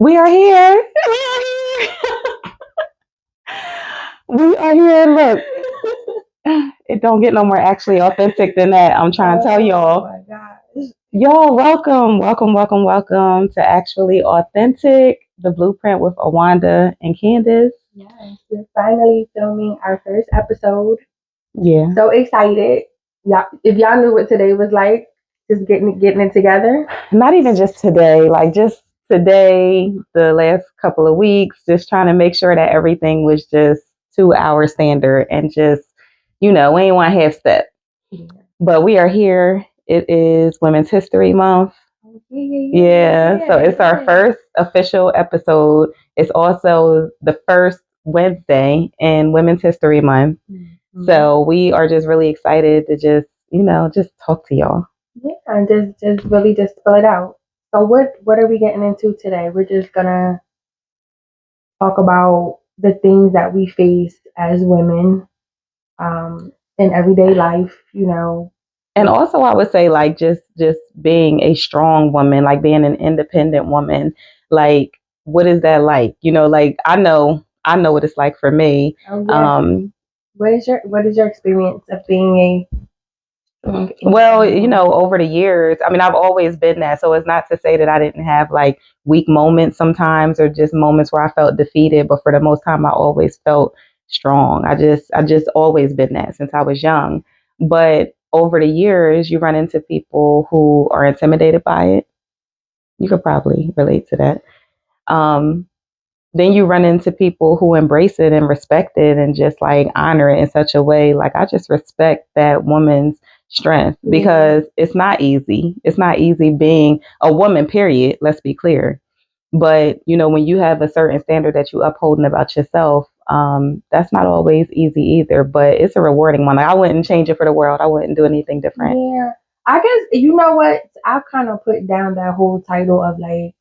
We are here. We are here. We are here. Look, it don't get no more actually authentic than that. I'm trying to tell y'all. Oh my gosh. Y'all, welcome to Actually Authentic, the blueprint with Awanda and Candace. Yes, we're finally filming our first episode. Yeah. So excited. Yeah, if y'all knew what today was like, just getting it together. Not even just today, like just today, the last couple of weeks, just trying to make sure that everything was just to our standard and just, we ain't want half step. Yeah. But we are here. It is Women's History Month. Yeah. So it's our first official episode. It's also the first Wednesday in Women's History Month. Mm-hmm. So we are just really excited to just talk to y'all. Yeah, and just really just spill it out. So what are we getting into today? We're just gonna talk about the things that we face as women in everyday life, And also I would say like just being a strong woman, like being an independent woman, like what is that like? Like I know what it's like for me. Oh, yeah. What is your experience of being a well, over the years, I mean, I've always been that. So it's not to say that I didn't have like weak moments sometimes or just moments where I felt defeated. But for the most time, I always felt strong. I just always been that since I was young. But over the years, you run into people who are intimidated by it. You could probably relate to that. Then you run into people who embrace it and respect it and just like honor it in such a way. Like I just respect that woman's strength because it's not easy. It's not easy being a woman, period. Let's be clear. But, when you have a certain standard that you upholding about yourself, that's not always easy either, but it's a rewarding one. Like, I wouldn't change it for the world. I wouldn't do anything different. Yeah. I guess, you know what? I've kind of put down that whole title of like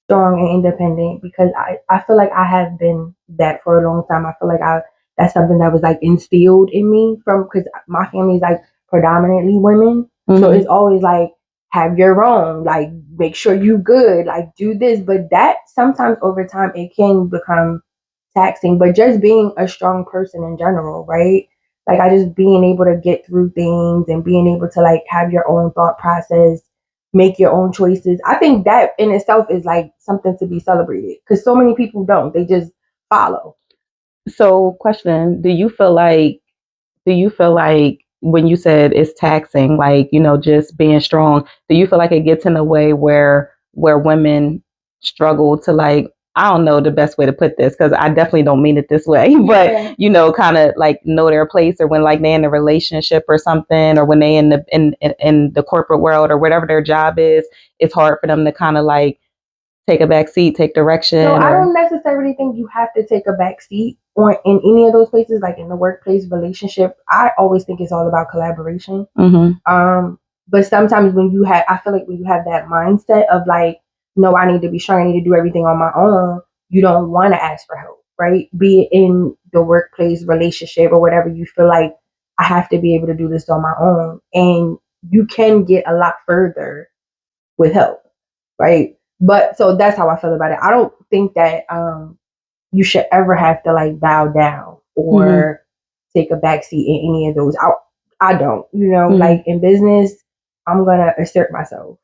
strong and independent because I feel like I have been that for a long time. I feel like that's something that was like instilled in me because my family is like predominantly women. Mm-hmm. So it's always like, have your own, like make sure you good, like do this. But that sometimes over time it can become taxing. But just being a strong person in general, right? Like I just being able to get through things and being able to like have your own thought process, make your own choices. I think that in itself is like something to be celebrated because so many people don't. They just follow. So question, do you feel like when you said it's taxing, like, just being strong, do you feel like it gets in a way where women struggle to like, I don't know the best way to put this because I definitely don't mean it this way, but kind of like know their place or when like they're in a relationship or something or when they in the corporate world or whatever their job is, it's hard for them to kind of like take a back seat, take direction. So I don't necessarily think you have to take a back seat or in any of those places, like in the workplace, relationship. I always think it's all about collaboration. Mm-hmm. But sometimes I feel like when you have that mindset of like, no, I need to be strong, I need to do everything on my own, you don't want to ask for help, right? Be it in the workplace, relationship, or whatever, you feel like I have to be able to do this on my own. And you can get a lot further with help, right? But so that's how I feel about it. I don't think that you should ever have to like bow down or take a backseat in any of those. I don't, like in business, I'm going to assert myself.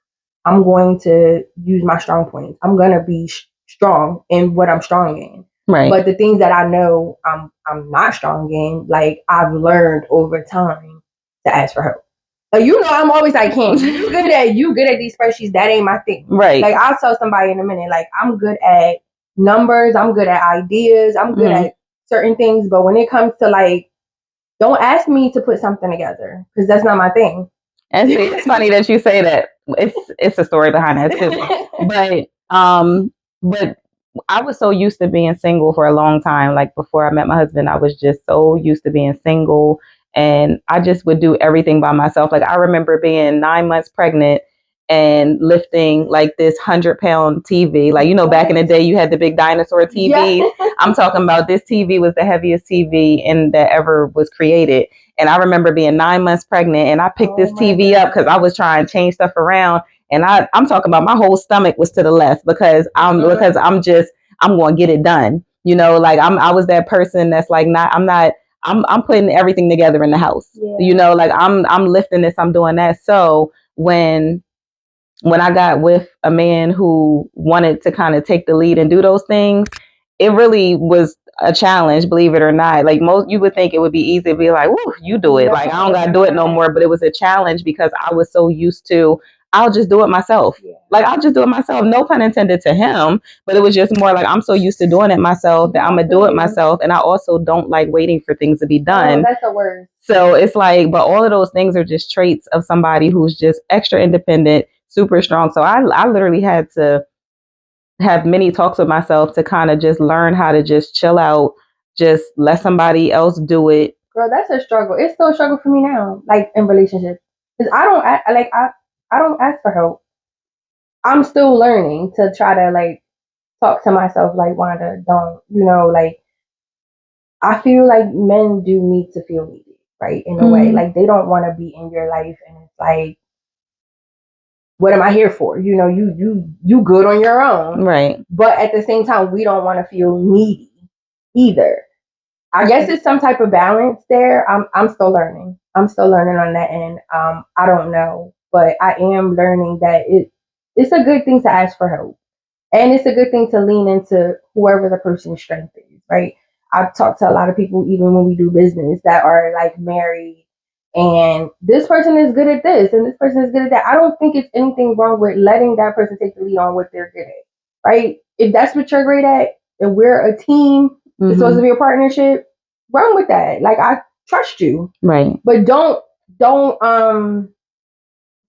I'm going to use my strong points. I'm going to be strong in what I'm strong in. Right. But the things that I know I'm not strong in, like I've learned over time to ask for help. I'm always like, Kim, you good at these spreadsheets. That ain't my thing. Right. Like I'll tell somebody in a minute, like I'm good at numbers. I'm good at ideas. I'm good at certain things. But when it comes to like, don't ask me to put something together because that's not my thing. And see, it's funny that you say that. It's a story behind that too. But I was so used to being single for a long time. Like before I met my husband, I was just so used to being single. And I just would do everything by myself. Like I remember being 9 months pregnant and lifting like this 100-pound TV. Like, back in the day, you had the big dinosaur TVs. Yeah. I'm talking about this TV was the heaviest TV that ever was created. And I remember being 9 months pregnant and I picked this TV up because I was trying to change stuff around. And I'm talking about my whole stomach was to the left because I'm going to get it done. Like I was that person that's like I'm putting everything together in the house. Like I'm lifting this, I'm doing that. So when I got with a man who wanted to kind of take the lead and do those things, it really was a challenge, believe it or not. Like most, you would think it would be easy to be like, "Woo, you do it." Like I don't gotta do it no more. But it was a challenge because I was so used to, I'll just do it myself. Like I'll just do it myself. No pun intended to him, but it was just more like I'm so used to doing it myself that I'm gonna do it myself. And I also don't like waiting for things to be done. Oh, that's the worst. So it's like, but all of those things are just traits of somebody who's just extra independent, super strong. So I literally had to have many talks with myself to kind of just learn how to just chill out, just let somebody else do it. Girl, that's a struggle. It's still a struggle for me now, like in relationships, because I don't ask for help. I'm still learning to try to like talk to myself like, Wanda, don't, like I feel like men do need to feel needed, right? In a way, like they don't want to be in your life, and it's like, what am I here for? You good on your own, right? But at the same time, we don't want to feel needy either. I guess it's some type of balance there. I'm still learning. I'm still learning on that end. I don't know, but I am learning that it's a good thing to ask for help, and it's a good thing to lean into whoever the person's strength is, right? I've talked to a lot of people, even when we do business, that are like married, and this person is good at this, and this person is good at that. I don't think it's anything wrong with letting that person take the lead on what they're good at, right? If that's what you're great at, and we're a team, it's supposed to be a partnership, run with that. Like I trust you, right? But don't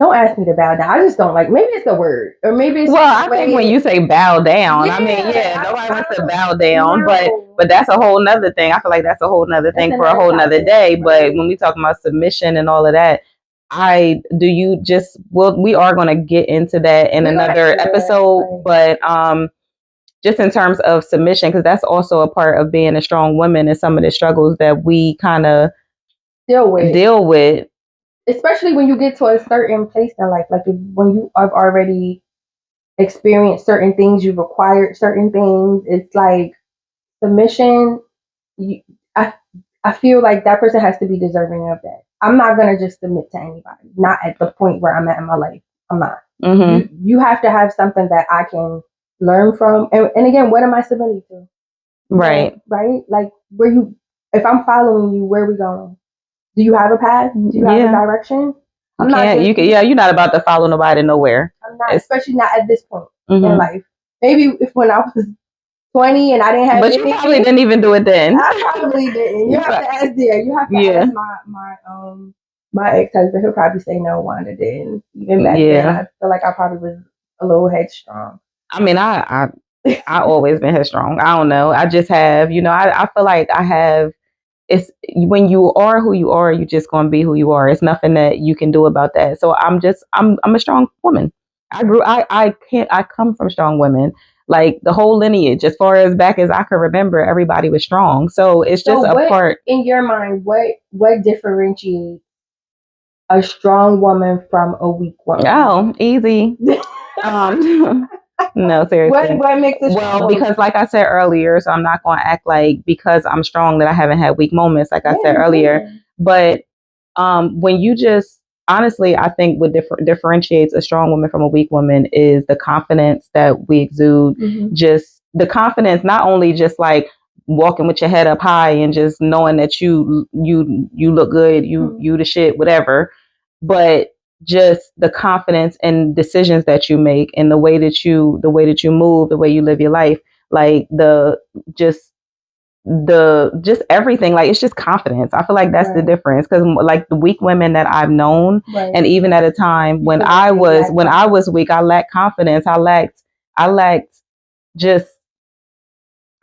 ask me to bow down. I just don't like. Maybe it's the word, or maybe it's. Well, I think when you say bow down, I mean, nobody wants to bow down, but that's a whole nother thing. I feel like that's a whole nother thing for a whole nother day. But when we talk about submission and all of that, we are going to get into that in another episode, but just in terms of submission, because that's also a part of being a strong woman and some of the struggles that we kind of deal with. Especially when you get to a certain place in life, like when you have already experienced certain things, you've acquired certain things. It's like submission. I feel like that person has to be deserving of that. I'm not gonna just submit to anybody. Not at the point where I'm at in my life. I'm not. You have to have something that I can learn from. And again, what am I submitting to? Right. Right. Like if I'm following you, where are we going? Do you have a path? Do you have a direction? You're not about to follow nobody nowhere. I'm not, especially not at this point in life. Maybe when I was 20 and I didn't have anything. But you probably didn't even do it then. I probably didn't. You have to ask there. You have to ask my ex-husband. He'll probably say no, Wanda didn't. Even back then, I feel like I probably was a little headstrong. I mean, I always been headstrong. I don't know. I just have, I feel like I have. It's when you are who you are, you're just gonna be who you are. It's nothing that you can do about that. So I'm a strong woman. I come from strong women. Like the whole lineage, as far as back as I can remember, everybody was strong. So it's just a part. In your mind, what differentiates a strong woman from a weak woman? Oh, easy. No, seriously. What makes it strong? Because like I said earlier, so I'm not going to act like because I'm strong that I haven't had weak moments, like I said earlier. But when you just honestly, I think what differentiates a strong woman from a weak woman is the confidence that we exude. Just the confidence, not only just like walking with your head up high and just knowing that you look good, you the shit, whatever, but just the confidence and decisions that you make and the way that you move, the way you live your life, like just everything, like it's just confidence. I feel like that's the difference, because like the weak women that I've known, and even at a time when I was weak, I lacked confidence. I lacked just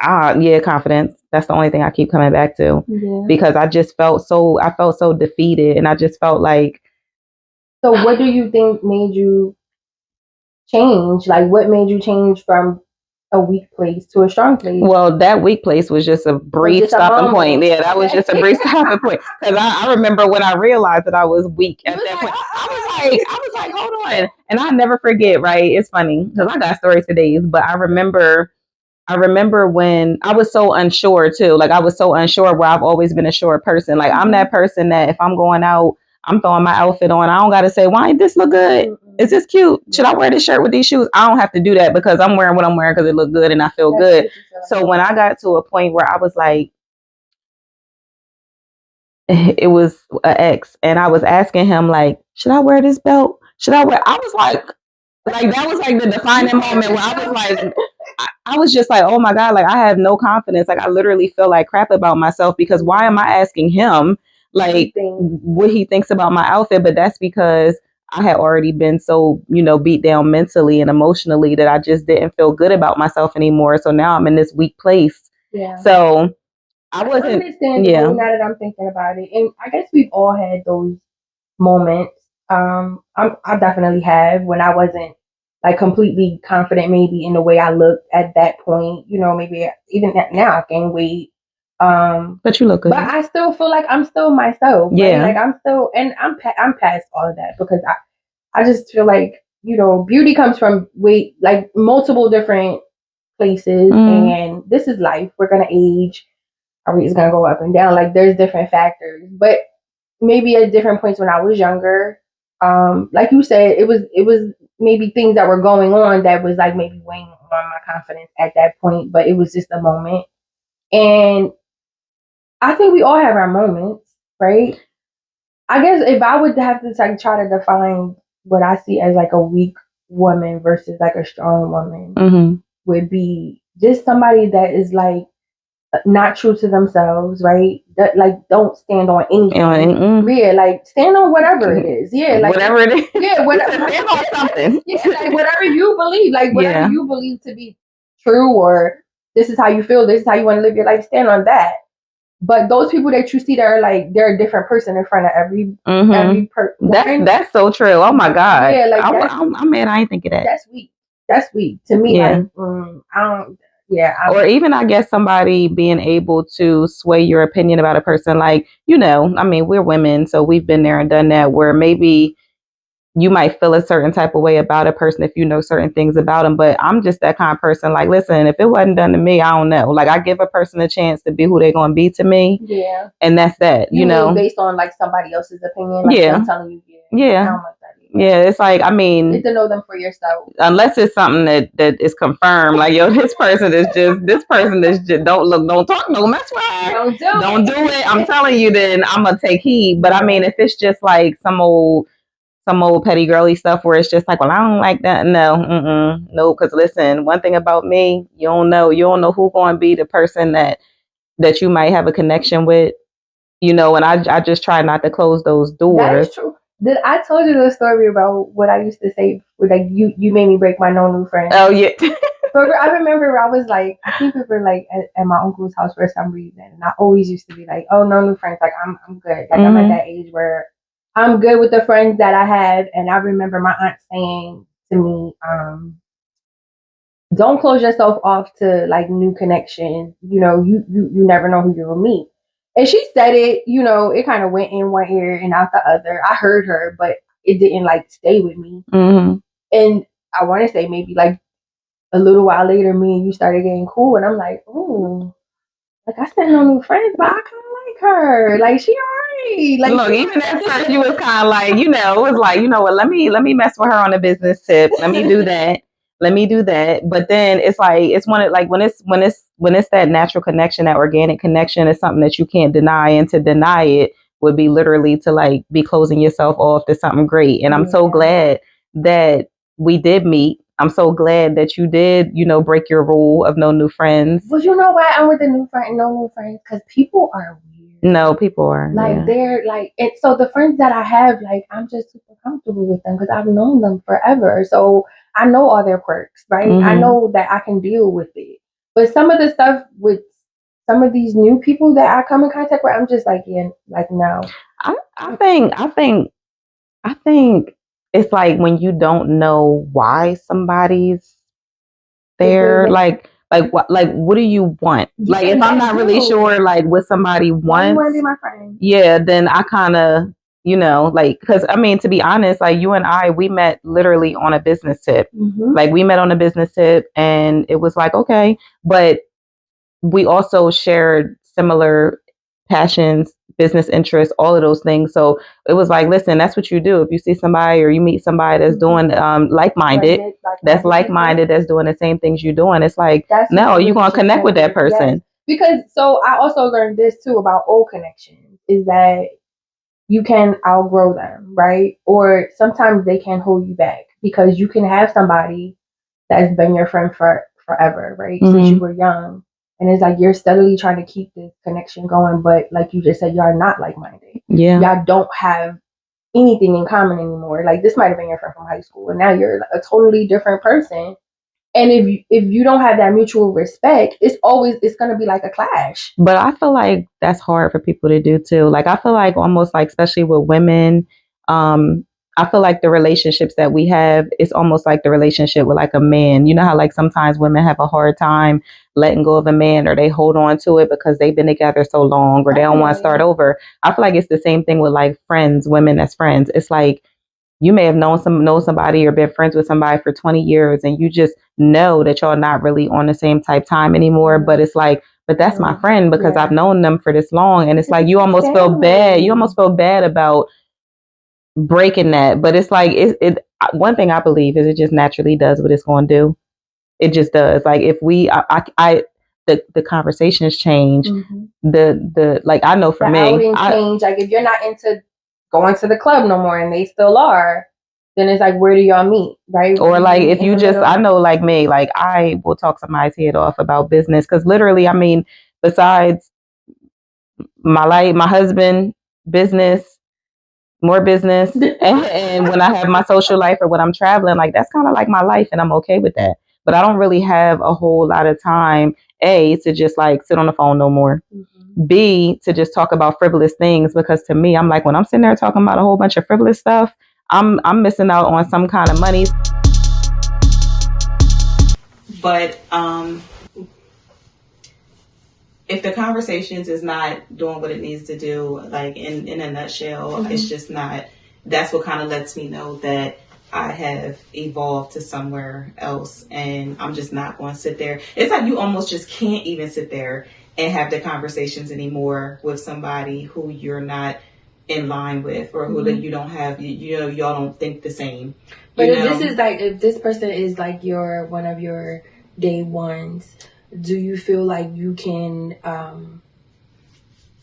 confidence. That's the only thing I keep coming back to, because I felt so defeated, and I just felt like. So what do you think made you change? Like what made you change from a weak place to a strong place. Well, that weak place was just a brief stopping point. Yeah, that was just a brief stopping point. Because I remember when I realized that I was weak at that point. I was like, hold on. And I never forget, right? It's funny because I got stories for days, but I remember when I was so unsure too. Like I was so unsure where I've always been a sure person. Like I'm that person that if I'm going out, I'm throwing my outfit on. I don't got to say, why ain't this look good? Is this cute? Should I wear this shirt with these shoes? I don't have to do that because I'm wearing what I'm wearing because it look good and I feel good. So when I got to a point where I was like, it was an ex and I was asking him like, should I wear this belt? I was like that was like the defining moment where I was like, I was just like, oh my God, like I have no confidence. Like I literally feel like crap about myself because why am I asking him like what he thinks about my outfit? But that's because I had already been so, beat down mentally and emotionally that I just didn't feel good about myself anymore. So now I'm in this weak place. Yeah. So I wasn't. Understandable now that I'm thinking about it. And I guess we've all had those moments. I definitely have when I wasn't like completely confident maybe in the way I looked at that point. Maybe even now I gain weight. But you look good. But I still feel like I'm still myself. Yeah. Right? Like I'm still, and I'm past all of that because I just feel like, beauty comes from like multiple different places, and this is life. We're gonna age. Our weight is gonna go up and down. Like there's different factors, but maybe at different points when I was younger, like you said, it was maybe things that were going on that was like maybe weighing on my confidence at that point, but it was just a moment. And I think we all have our moments, right? I guess if I would have to like try to define what I see as like a weak woman versus like a strong woman would be just somebody that is like not true to themselves, right? That like don't stand on anything. Yeah, like stand on whatever it is. Yeah, like whatever it is. Yeah, whatever. Stand on something. Yeah, like whatever you believe, like whatever you believe to be true, or this is how you feel, this is how you want to live your life. Stand on that. But those people that you see that are like they're a different person in front of every person. That's so true. Oh my God. Yeah, like I'm mad. I ain't think of that. That's weak. That's weak to me. Yeah. Like I don't. Yeah. Or even I guess somebody being able to sway your opinion about a person. Like I mean, we're women, so we've been there and done that. Where maybe you might feel a certain type of way about a person if you know certain things about them. But I'm just that kind of person. Like, listen, if it wasn't done to me, I don't know. Like, I give a person a chance to be who they're going to be to me. Yeah. And that's that, you know. Based on, like, somebody else's opinion. Like, yeah. them telling you, yeah. I don't like that. Yeah, it's like, I mean, you get to know them for yourself. Unless it's something that is confirmed, like, yo, this person is just don't talk, don't mess with her. Don't do it. I'm telling you, then I'm gonna take heed. But I mean, if it's just like some old petty girly stuff where it's just like, well, I don't like that. No, because listen, one thing about me, you don't know who's going to be the person that you might have a connection with, and I just try not to close those doors. That is true. I told you the story about what I used to say, like you made me break my no new friend. Oh yeah. But I remember I was like, I think we were like at my uncle's house for some reason, and I always used to be like, oh, no new friends, like I'm good, like I'm at that age where I'm good with the friends that I have. And I remember my aunt saying to me, don't close yourself off to like new connections. You never know who you'll meet. And she said it, it kind of went in one ear and out the other. I heard her, but it didn't like stay with me. And I want to say maybe like a little while later, me and you started getting cool. And I'm like, ooh, like I still no new friends, but I kind of like her. Like she alright. Like look, even at first you was kind of like, it was like, what? Let me mess with her on a business tip. Let me do that. But then it's like it's one of like when it's that natural connection, that organic connection, is something that you can't deny, and to deny it would be literally to like be closing yourself off to something great. And I'm so glad that we did meet. I'm so glad that you did, break your rule of no new friends. Well, you know why I'm with a new friend, no new friends? Because people are weird. No, people are. Like, they're like, and so the friends that I have, like, I'm just super comfortable with them because I've known them forever. So I know all their quirks, right? I know that I can deal with it. But some of the stuff with some of these new people that I come in contact with, I'm just like, yeah, like, no. I think it's like when you don't know why somebody's there? What do you want? Yeah, like, if I'm not really sure, like, what somebody wants, why you want to be my friend? Yeah, then I kind of, like, because I mean, to be honest, like, you and I, we met literally on a business tip. Like, we met on a business tip, and it was like, okay, but we also shared similar passions, business interests, all of those things. So it was like, listen, that's what you do. If you see somebody or you meet somebody that's doing like-minded, that's doing the same things you're doing, it's like, no, you're going to connect with that person. Yes. Because, so I also learned this too about old connections, is that you can outgrow them, right? Or sometimes they can hold you back, because you can have somebody that's been your friend for forever, right? Since you were young. And it's like you're steadily trying to keep this connection going, but like you just said, y'all not like-minded. Yeah. Y'all don't have anything in common anymore. Like, this might have been your friend from high school, and now you're a totally different person. And if you don't have that mutual respect, it's gonna be like a clash. But I feel like that's hard for people to do too. Like, I feel like almost like, especially with women, I feel like the relationships that we have is almost like the relationship with like a man. You know how like sometimes women have a hard time letting go of a man, or they hold on to it because they've been together so long, or they don't want to start over. I feel like it's the same thing with like friends, women as friends. It's like, you may have known somebody or been friends with somebody for 20 years, and you just know that y'all not really on the same type time anymore. But it's like, but that's my friend because I've known them for this long. And it's like, you almost feel bad. You almost feel bad about breaking that. But it's like, one thing I believe is it just naturally does what it's going to do. It just does. Like, if the conversations change, the like, I know for me, outing change. Like, if you're not into going to the club no more and they still are, then it's like, where do y'all meet, right? Or like, if you just, I know, like me, like, I will talk somebody's head off about business, because literally, I mean, besides my life, my husband, business, more business, and when I have my social life or when I'm traveling, like, that's kind of like my life, and I'm okay with that. But I don't really have a whole lot of time, A, to just like sit on the phone no more. B, to just talk about frivolous things, because to me, I'm like, when I'm sitting there talking about a whole bunch of frivolous stuff, I'm missing out on some kind of money. But if the conversations is not doing what it needs to do, like in a nutshell, it's just not, that's what kind of lets me know that I have evolved to somewhere else, and I'm just not going to sit there. It's like you almost just can't even sit there and have the conversations anymore with somebody who you're not in line with, or who you don't have, y'all don't think the same. But if this is like, if this person is like one of your day ones, do you feel like you can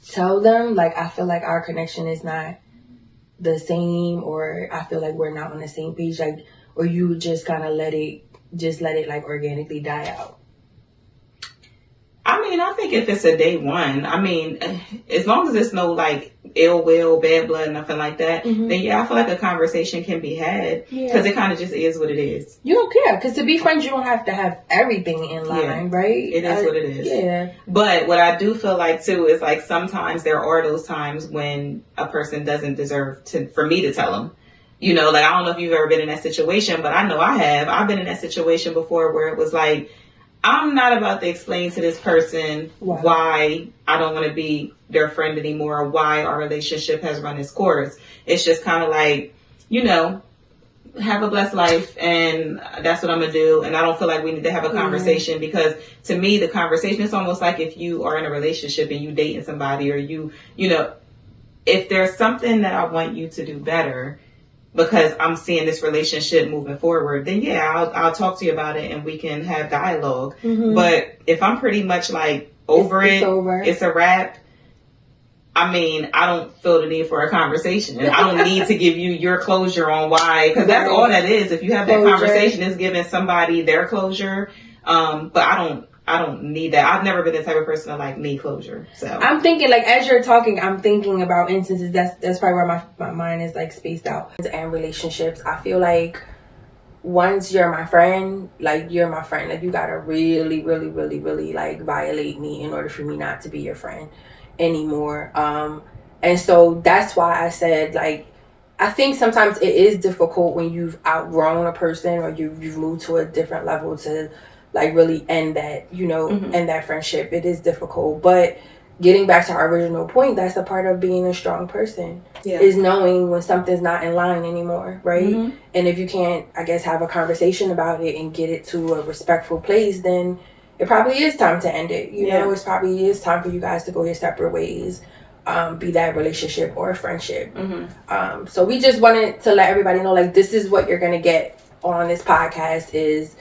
tell them, like, I feel like our connection is not the same, or I feel like we're not on the same page, like, or you just kind of let it like organically die out? I mean, I think if it's a day one, I mean, as long as it's no like ill will, bad blood, nothing like that, then yeah, I feel like a conversation can be had, because it kind of just is what it is. You don't care, because to be friends, you don't have to have everything in line, right? It is what it is. Yeah. But what I do feel like too is like, sometimes there are those times when a person doesn't deserve for me to tell them. Like, I don't know if you've ever been in that situation, but I know I have. I've been in that situation before where it was like, I'm not about to explain to this person why I don't want to be their friend anymore, or why our relationship has run its course. It's just kind of like, have a blessed life, and that's what I'm going to do. And I don't feel like we need to have a conversation, because to me, the conversation is almost like if you are in a relationship and you dating somebody, or if there's something that I want you to do better, because I'm seeing this relationship moving forward, then yeah, I'll talk to you about it and we can have dialogue. But if I'm pretty much like it's a wrap, I mean, I don't feel the need for a conversation. I don't need to give you your closure on why, because that's all that is. If you have that conversation, it's giving somebody their closure. But I don't need that. I've never been the type of person to like need closure. So I'm thinking, like, as you're talking, I'm thinking about instances. That's probably where my mind is like spaced out. And relationships, I feel like once you're my friend, like, you're my friend. Like, you gotta really, really, really, really like violate me in order for me not to be your friend anymore. And so that's why I said, like, I think sometimes it is difficult when you've outgrown a person, or you've moved to a different level to like really end that, end that friendship. It is difficult, but getting back to our original point, that's a part of being a strong person, is knowing when something's not in line anymore, right? And if you can't, I guess, have a conversation about it and get it to a respectful place, then it probably is time to end it. It probably is time for you guys to go your separate ways, be that relationship or a friendship. So we just wanted to let everybody know, like, this is what you're going to get on this podcast is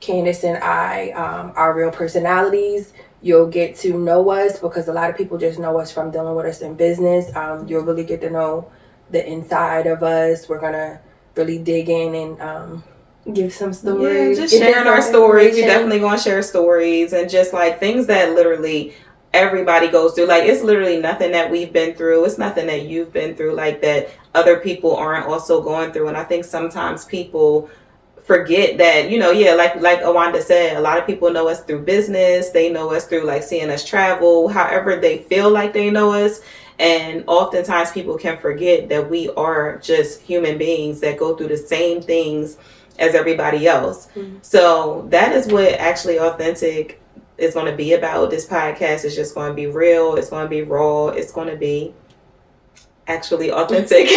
Candace and I, our real personalities. You'll get to know us because a lot of people just know us from dealing with us in business. You'll really get to know the inside of us. We're going to really dig in and give some stories. Yeah, just sharing our stories. We're definitely going to share stories and just like things that literally everybody goes through. Like, it's literally nothing that we've been through. It's nothing that you've been through, like that other people aren't also going through. And I think sometimes people forget that, like Awanda said, a lot of people know us through business. They know us through like seeing us travel, however they feel like they know us. And oftentimes people can forget that we are just human beings that go through the same things as everybody else. So that is what actually Authentic is going to be about. This podcast is just going to be real. It's going to be raw. It's going to be actually authentic.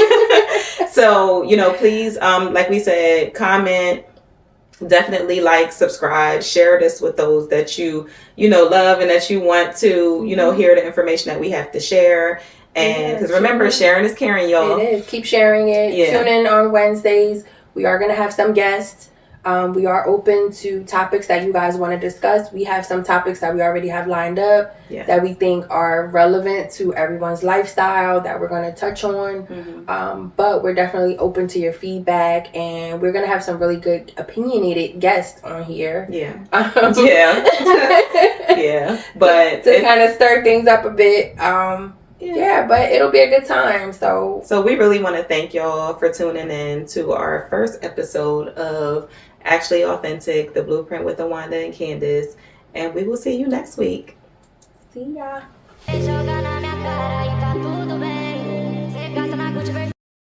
So, please, like we said, comment, definitely like, subscribe, share this with those that you love and that you want to, hear the information that we have to share. And because remember, sharing is caring, y'all. It is. Keep sharing it. Tune in on Wednesdays. We are going to have some guests. We are open to topics that you guys want to discuss. We have some topics that we already have lined up that we think are relevant to everyone's lifestyle that we're going to touch on. But we're definitely open to your feedback, and we're going to have some really good opinionated guests on here. But to kind of stir things up a bit. But it'll be a good time. So we really want to thank y'all for tuning in to our first episode of Actually Authentic, the Blueprint with Awanda and Candace. And we will see you next week. See ya.